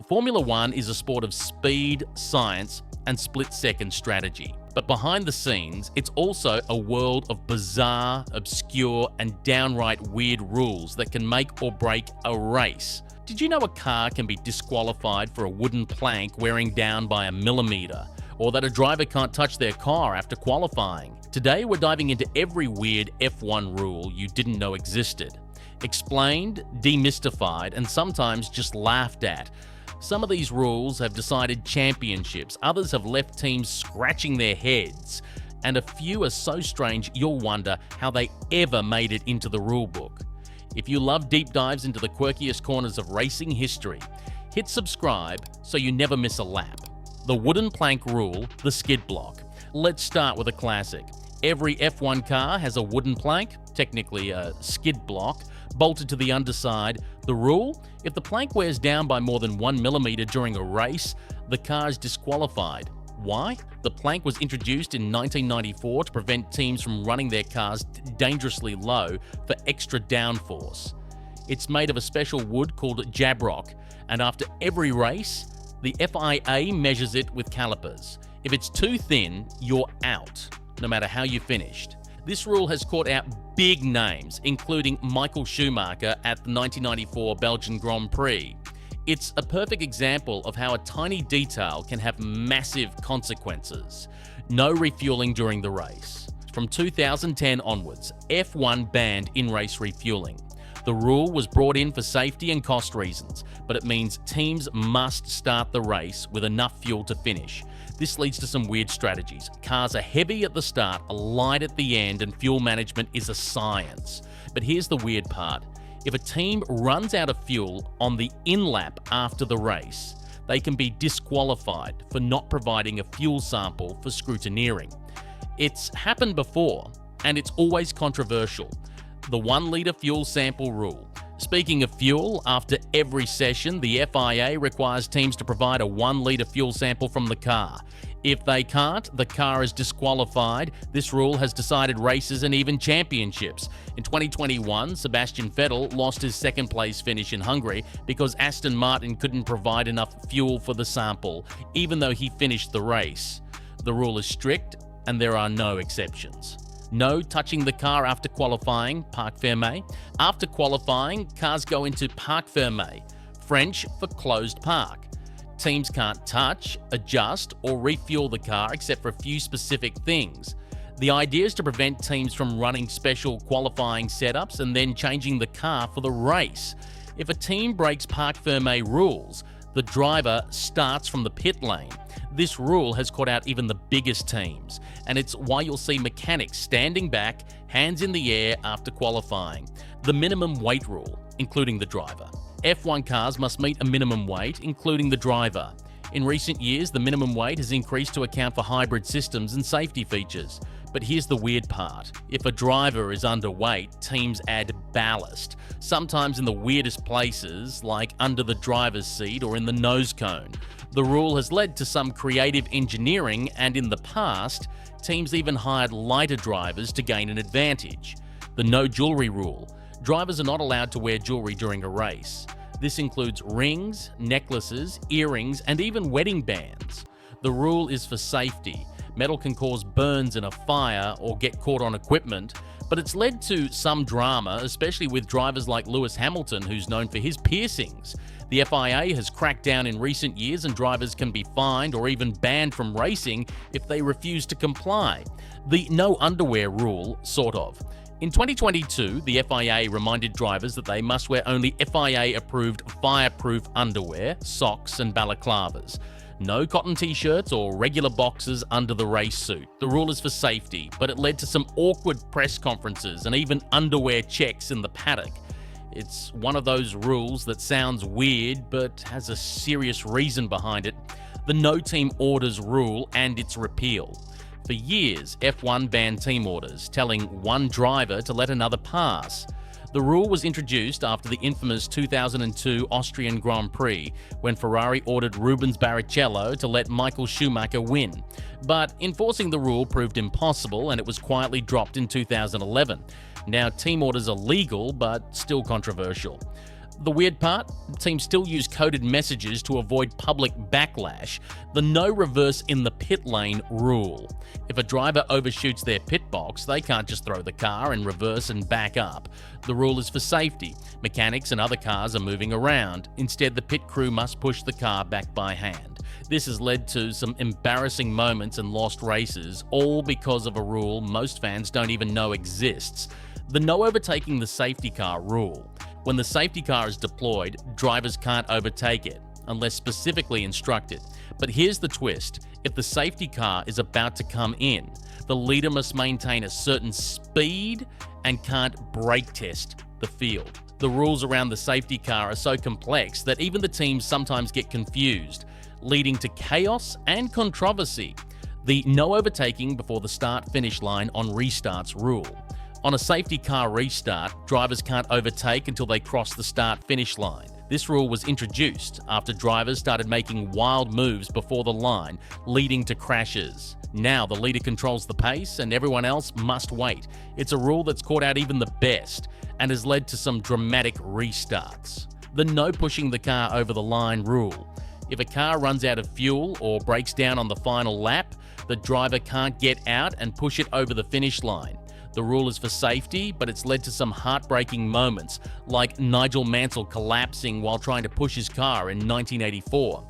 Formula One is a sport of speed, science, and split-second strategy. But behind the scenes, it's also a world of bizarre, obscure, and downright weird rules that can make or break a race. Did you know a car can be disqualified for a wooden plank wearing down by a millimeter? Or that a driver can't touch their car after qualifying? Today, we're diving into every weird F1 rule you didn't know existed. Explained, demystified, and sometimes just laughed at. Some of these rules have decided championships, others have left teams scratching their heads, and a few are so strange you'll wonder how they ever made it into the rulebook. If you love deep dives into the quirkiest corners of racing history, hit subscribe so you never miss a lap. The wooden plank rule, the skid block. Let's start with a classic. Every F1 car has a wooden plank, technically a skid block, bolted to the underside. The rule? If the plank wears down by more than 1 millimeter during a race, the car is disqualified. Why? The plank was introduced in 1994 to prevent teams from running their cars dangerously low for extra downforce. It's made of a special wood called jabrock, and after every race, the FIA measures it with calipers. If it's too thin, you're out, no matter how you finished. This rule has caught out big names, including Michael Schumacher at the 1994 Belgian Grand Prix. It's a perfect example of how a tiny detail can have massive consequences. No refueling during the race. From 2010 onwards, F1 banned in-race refueling. The rule was brought in for safety and cost reasons, but it means teams must start the race with enough fuel to finish. This leads to some weird strategies. Cars are heavy at the start, light at the end, and fuel management is a science. But here's the weird part. If a team runs out of fuel on the in-lap after the race, they can be disqualified for not providing a fuel sample for scrutineering. It's happened before, and it's always controversial. The 1 litre fuel sample rule. Speaking of fuel, after every session, the FIA requires teams to provide a 1 litre fuel sample from the car. If they can't, the car is disqualified. This rule has decided races and even championships. In 2021, Sebastian Vettel lost his second-place finish in Hungary because Aston Martin couldn't provide enough fuel for the sample, even though he finished the race. The rule is strict, and there are no exceptions. No touching the car after qualifying, parc fermé. After qualifying, cars go into parc fermé, French for closed park. Teams can't touch, adjust, or refuel the car except for a few specific things. The idea is to prevent teams from running special qualifying setups and then changing the car for the race. If a team breaks parc fermé rules, the driver starts from the pit lane. This rule has caught out even the biggest teams, and it's why you'll see mechanics standing back, hands in the air after qualifying. The minimum weight rule, including the driver. F1 cars must meet a minimum weight, including the driver. In recent years, the minimum weight has increased to account for hybrid systems and safety features. But here's the weird part. If a driver is underweight, teams add ballast, sometimes in the weirdest places, like under the driver's seat or in the nose cone. The rule has led to some creative engineering, and in the past, teams even hired lighter drivers to gain an advantage. The no jewelry rule. Drivers are not allowed to wear jewelry during a race. This includes rings, necklaces, earrings, and even wedding bands. The rule is for safety. Metal can cause burns in a fire or get caught on equipment, but it's led to some drama, especially with drivers like Lewis Hamilton, who's known for his piercings. The FIA has cracked down in recent years, and drivers can be fined or even banned from racing if they refuse to comply. The no underwear rule, sort of. In 2022, the FIA reminded drivers that they must wear only FIA-approved fireproof underwear, socks, and balaclavas. No cotton t-shirts or regular boxers under the race suit. The rule is for safety, but it led to some awkward press conferences and even underwear checks in the paddock. It's one of those rules that sounds weird but has a serious reason behind it. The no team orders rule and its repeal. For years, F1 banned team orders, telling one driver to let another pass. The rule was introduced after the infamous 2002 Austrian Grand Prix, when Ferrari ordered Rubens Barrichello to let Michael Schumacher win. But enforcing the rule proved impossible, and it was quietly dropped in 2011. Now, team orders are legal, but still controversial. The weird part? Teams still use coded messages to avoid public backlash. The no reverse in the pit lane rule. If a driver overshoots their pit box, they can't just throw the car in reverse and back up. The rule is for safety. Mechanics and other cars are moving around. Instead, the pit crew must push the car back by hand. This has led to some embarrassing moments and lost races, all because of a rule most fans don't even know exists. The no overtaking the safety car rule. When the safety car is deployed, drivers can't overtake it, unless specifically instructed. But here's the twist. If the safety car is about to come in, the leader must maintain a certain speed and can't brake test the field. The rules around the safety car are so complex that even the teams sometimes get confused, leading to chaos and controversy. The no overtaking before the start-finish line on restarts rule. On a safety car restart, drivers can't overtake until they cross the start-finish line. This rule was introduced after drivers started making wild moves before the line, leading to crashes. Now the leader controls the pace and everyone else must wait. It's a rule that's caught out even the best and has led to some dramatic restarts. The no pushing the car over the line rule. If a car runs out of fuel or breaks down on the final lap, the driver can't get out and push it over the finish line. The rule is for safety, but it's led to some heartbreaking moments, like Nigel Mansell collapsing while trying to push his car in 1984.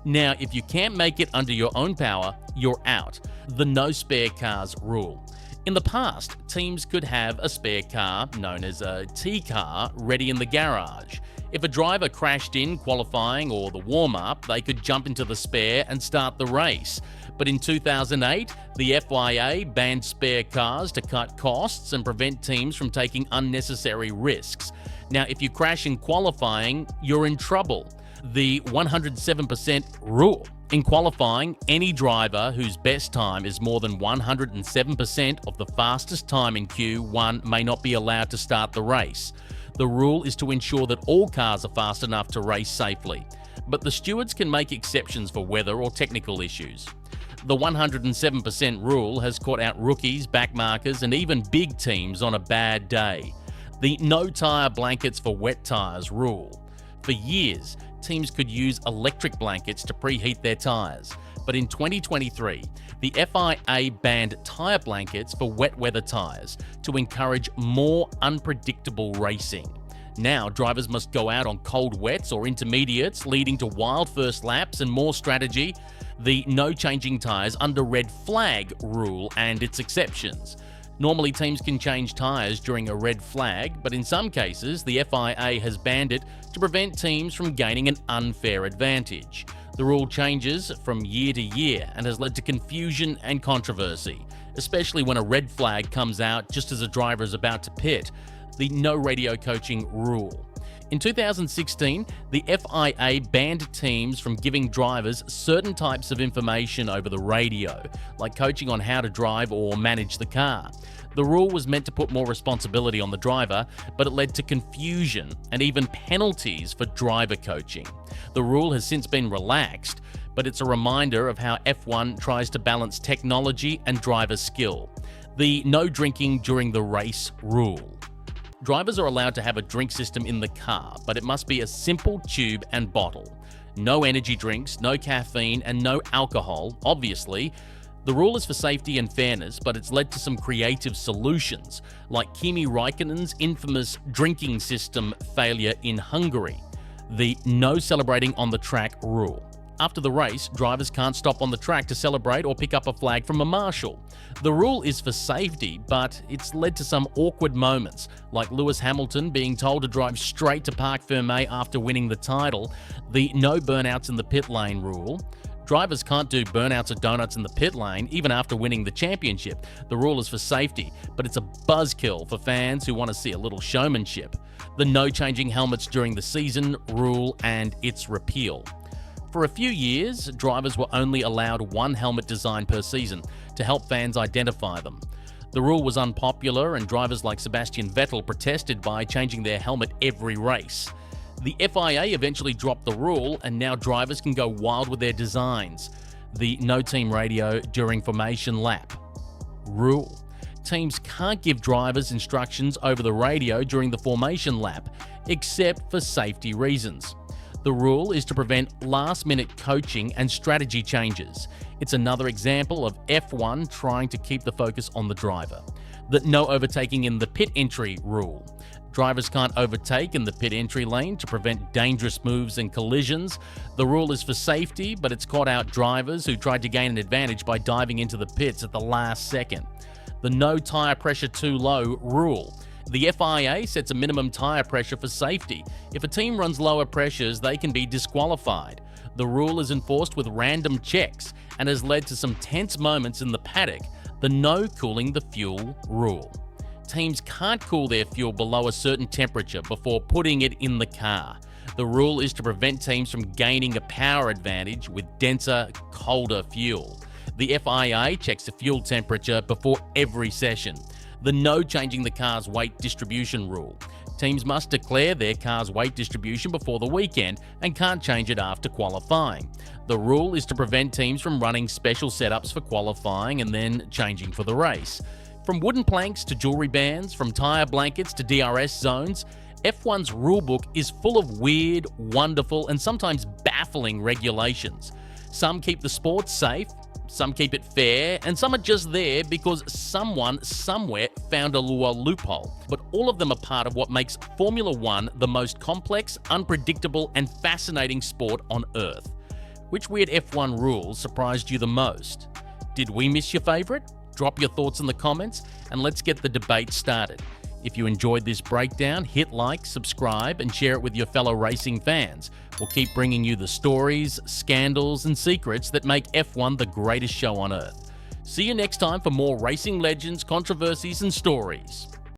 Now, if you can't make it under your own power, you're out. The no spare cars rule. In the past, teams could have a spare car, known as a T-car, ready in the garage. If a driver crashed in qualifying or the warm-up, they could jump into the spare and start the race. But in 2008, the FIA banned spare cars to cut costs and prevent teams from taking unnecessary risks. Now, if you crash in qualifying, you're in trouble. The 107% rule. In qualifying, any driver whose best time is more than 107% of the fastest time in Q1 may not be allowed to start the race. The rule is to ensure that all cars are fast enough to race safely, but the stewards can make exceptions for weather or technical issues. The 107% rule has caught out rookies, backmarkers, and even big teams on a bad day. The no tyre blankets for wet tyres rule. For years, teams could use electric blankets to preheat their tyres, but in 2023, the FIA banned tyre blankets for wet weather tyres to encourage more unpredictable racing. Now, drivers must go out on cold wets or intermediates, leading to wild first laps and more strategy. The no changing tyres under red flag rule and its exceptions. Normally, teams can change tyres during a red flag, but in some cases, the FIA has banned it to prevent teams from gaining an unfair advantage. The rule changes from year to year and has led to confusion and controversy, especially when a red flag comes out just as a driver is about to pit. The no radio coaching rule. In 2016, the FIA banned teams from giving drivers certain types of information over the radio, like coaching on how to drive or manage the car. The rule was meant to put more responsibility on the driver, but it led to confusion and even penalties for driver coaching. The rule has since been relaxed, but it's a reminder of how F1 tries to balance technology and driver skill. The no drinking during the race rule. Drivers are allowed to have a drink system in the car, but it must be a simple tube and bottle. No energy drinks, no caffeine, and no alcohol, obviously. The rule is for safety and fairness, but it's led to some creative solutions, like Kimi Räikkönen's infamous drinking system failure in Hungary. The no celebrating on the track rule. After the race, drivers can't stop on the track to celebrate or pick up a flag from a marshal. The rule is for safety, but it's led to some awkward moments, like Lewis Hamilton being told to drive straight to Parc Fermé after winning the title, the no burnouts in the pit lane rule. Drivers can't do burnouts or donuts in the pit lane even after winning the championship. The rule is for safety, but it's a buzzkill for fans who want to see a little showmanship. The no changing helmets during the season rule and its repeal. For a few years, drivers were only allowed one helmet design per season to help fans identify them. The rule was unpopular and drivers like Sebastian Vettel protested by changing their helmet every race. The FIA eventually dropped the rule and now drivers can go wild with their designs. The no team radio during formation lap rule. Teams can't give drivers instructions over the radio during the formation lap. except for safety reasons. The rule is to prevent last-minute coaching and strategy changes. It's another example of F1 trying to keep the focus on the driver. The no overtaking in the pit entry rule. Drivers can't overtake in the pit entry lane to prevent dangerous moves and collisions. The rule is for safety, but it's caught out drivers who tried to gain an advantage by diving into the pits at the last second. The no tyre pressure too low rule. The FIA sets a minimum tyre pressure for safety. If a team runs lower pressures, they can be disqualified. The rule is enforced with random checks and has led to some tense moments in the paddock. The no cooling the fuel rule. Teams can't cool their fuel below a certain temperature before putting it in the car. The rule is to prevent teams from gaining a power advantage with denser, colder fuel. The FIA checks the fuel temperature before every session. The no changing the car's weight distribution rule. Teams must declare their car's weight distribution before the weekend and can't change it after qualifying. The rule is to prevent teams from running special setups for qualifying and then changing for the race. From wooden planks to jewelry bands, from tyre blankets to DRS zones, F1's rulebook is full of weird, wonderful, and sometimes baffling regulations. Some keep the sport safe, some keep it fair, and some are just there because someone somewhere found a loophole. But all of them are part of what makes Formula One the most complex, unpredictable, and fascinating sport on Earth. Which weird F1 rule surprised you the most? Did we miss your favourite? Drop your thoughts in the comments and let's get the debate started. If you enjoyed this breakdown, hit like, subscribe, and share it with your fellow racing fans. We'll keep bringing you the stories, scandals, and secrets that make F1 the greatest show on Earth. See you next time for more racing legends, controversies, and stories.